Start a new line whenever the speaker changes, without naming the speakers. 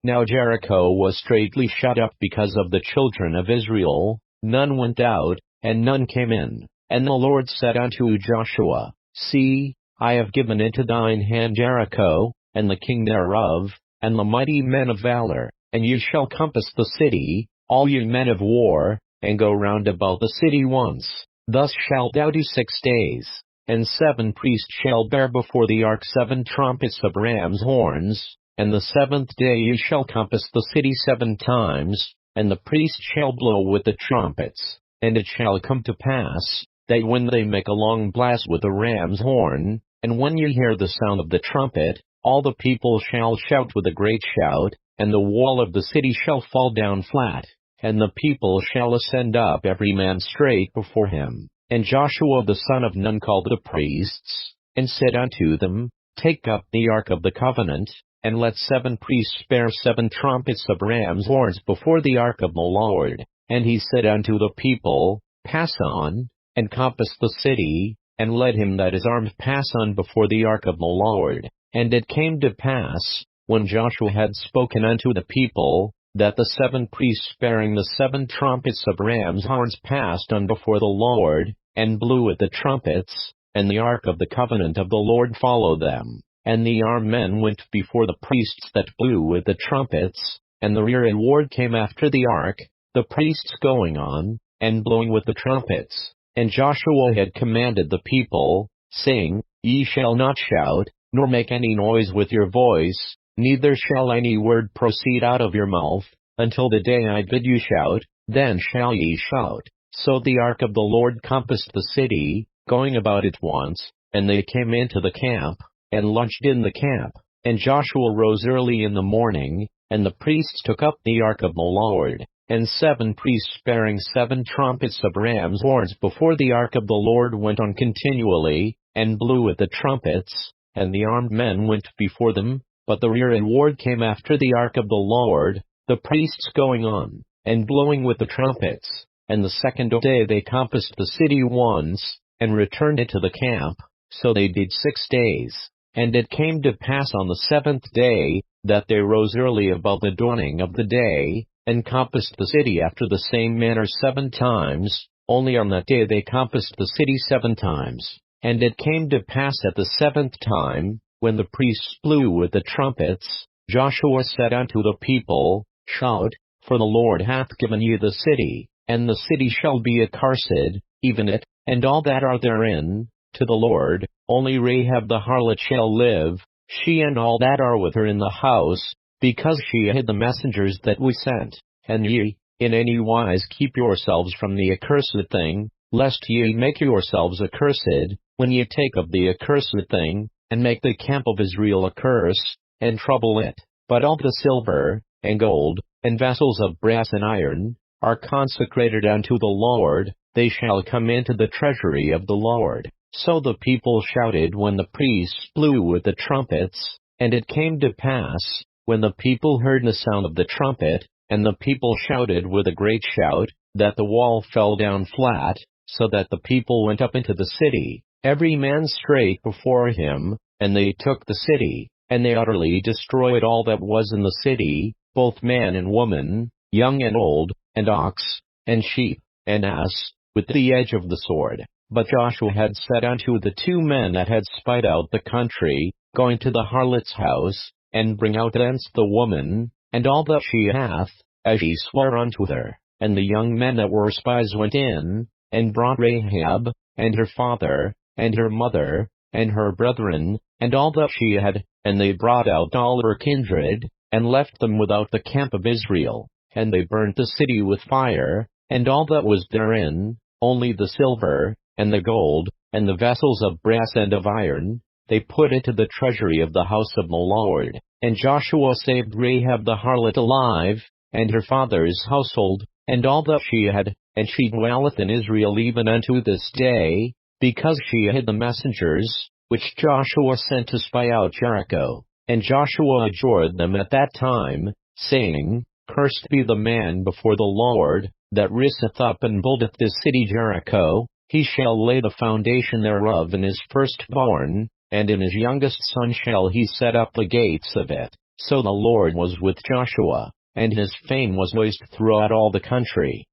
Now Jericho was straitly shut up because of the children of Israel, none went out, and none came in. And the Lord said unto Joshua, See, I have given into thine hand Jericho, and the king thereof, and the mighty men of valor, and ye shall compass the city, all ye men of war, and go round about the city once. Thus shalt thou do 6 days. And 7 priests shall bear before the ark 7 trumpets of ram's horns, and the 7th day ye shall compass the city 7 times, and the priests shall blow with the trumpets. And it shall come to pass, that when they make a long blast with the ram's horn, and when ye hear the sound of the trumpet, all the people shall shout with a great shout, and the wall of the city shall fall down flat, and the people shall ascend up every man straight before him. And Joshua the son of Nun called the priests, and said unto them, Take up the ark of the covenant, and let 7 priests bear 7 trumpets of ram's horns before the ark of the Lord. And he said unto the people, Pass on, and compass the city, and let him that is armed pass on before the ark of the Lord. And it came to pass, when Joshua had spoken unto the people, that the 7 priests bearing the 7 trumpets of ram's horns passed on before the Lord, and blew with the trumpets, and the ark of the covenant of the Lord followed them. And the armed men went before the priests that blew with the trumpets, and the rear and ward came after the ark, the priests going on, and blowing with the trumpets. And Joshua had commanded the people, saying, Ye shall not shout, nor make any noise with your voice, neither shall any word proceed out of your mouth, until the day I bid you shout, then shall ye shout. So the ark of the Lord compassed the city, going about it once, and they came into the camp, and lodged in the camp. And Joshua rose early in the morning, and the priests took up the ark of the Lord, and 7 priests bearing 7 trumpets of ram's horns before the ark of the Lord went on continually, and blew with the trumpets, and the armed men went before them, but the rear and ward came after the ark of the Lord, the priests going on, and blowing with the trumpets. And the 2nd day they compassed the city once, and returned into the camp, so they did 6 days. And it came to pass on the 7th day, that they rose early about the dawning of the day, and compassed the city after the same manner 7 times, only on that day they compassed the city 7 times. And it came to pass at the 7th time, when the priests blew with the trumpets, Joshua said unto the people, Shout, for the Lord hath given you the city, and the city shall be accursed, even it, and all that are therein, to the Lord. Only Rahab the harlot shall live, she and all that are with her in the house, because she hid the messengers that we sent. And ye, in any wise keep yourselves from the accursed thing, lest ye make yourselves accursed, when ye take of the accursed thing, and make the camp of Israel a curse, and trouble it. But all the silver, and gold, and vessels of brass and iron, are consecrated unto the Lord, they shall come into the treasury of the Lord. So the people shouted when the priests blew with the trumpets, and it came to pass, when the people heard the sound of the trumpet, and the people shouted with a great shout, that the wall fell down flat, so that the people went up into the city, every man straight before him, and they took the city, and they utterly destroyed all that was in the city, both man and woman, young and old, and ox, and sheep, and ass, with the edge of the sword. But Joshua had said unto the 2 men that had spied out the country, Go into the harlot's house, and bring out thence the woman, and all that she hath, as ye swore unto her. And the young men that were spies went in, and brought Rahab, and her father, and her mother, and her brethren, and all that she had, and they brought out all her kindred, and left them without the camp of Israel. And they burnt the city with fire, and all that was therein, only the silver, and the gold, and the vessels of brass and of iron, they put into the treasury of the house of the Lord. And Joshua saved Rahab the harlot alive, and her father's household, and all that she had, and she dwelleth in Israel even unto this day, because she hid the messengers, which Joshua sent to spy out Jericho. And Joshua adjured them at that time, saying, Cursed be the man before the Lord, that riseth up and buildeth this city Jericho. He shall lay the foundation thereof in his firstborn, and in his youngest son shall he set up the gates of it. So the Lord was with Joshua, and his fame was noised throughout all the country.